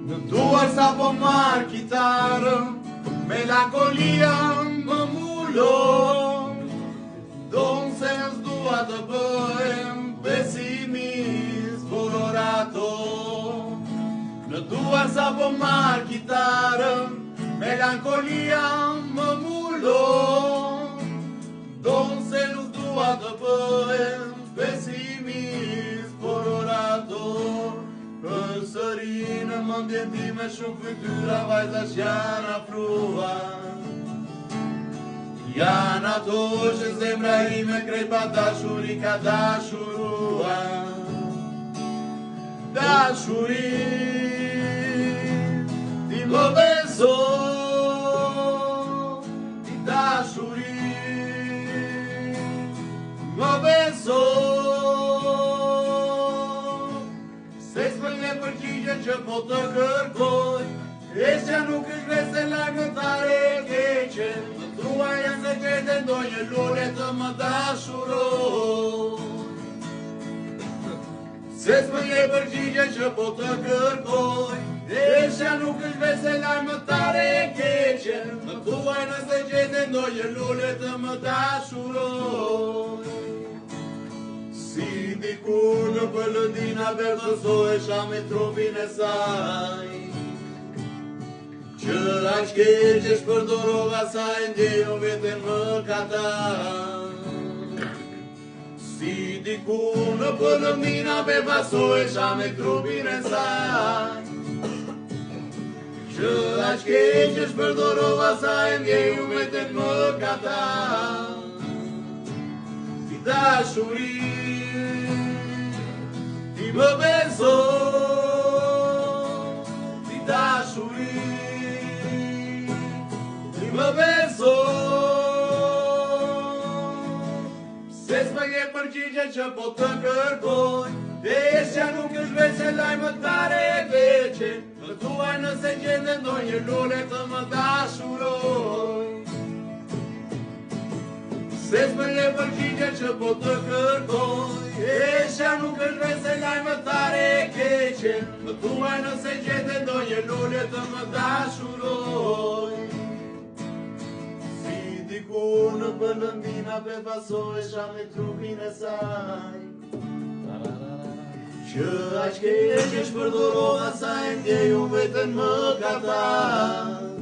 Në duar sa po marr kitarën, melankolia më mulon. Donë se s'dua të bëhem pesimist, por orato. Në duar sa po marr kitarën, melankolia më mulon. Donë se nuk dua të bëhem pesimist, por orato. Përsëri në mendjen time shumë fytyra vajzash janë afruar. Janë ato që zemra ime krejt pa dashuri ka dashuruar. Dashuri, ti më beso, ti dashuri, më beso. Se s'pënge përgjigje që po të kërkoj, Esja nuk është vese lajmëtare e keqe, Më thua janë se gjete ndonjë lule të më dashuroj. Se s'pënge përgjigje që po të kërkoj, Esja nuk është vese lajmëtare e keqe, Më thua janë se gjete ndonjë lule të më dashuroj. Si dikur në Përlëndina vërtësohesha me trupin e saj, që aq keq shpërdorova sa e ndjejo veten më katar. Si dikur në Përlëndina vërtësohesha me trupin e saj, që aq keq shpërdorova sa e ndjejo veten më katar. Ti dashuri, ti më beso, ti dashuri, ti më beso. Se s'pënge përgjigje që po të kërkoj, Esja nuk është vese lajmëtare e keqe, Më thuaj nëse gjende ndonjë lule të më dashuroj. Se s'pënge përgjigje që po të kërkoj, Esja nuk është vese lajmëtare e keqe, Më thuaj nëse gjete ndonjë lule të më dashuroj. Si dikur në Përlëndina befasohesha me trupin e saj, që aq keq shpërdorova sa e ndjeju veten më katar.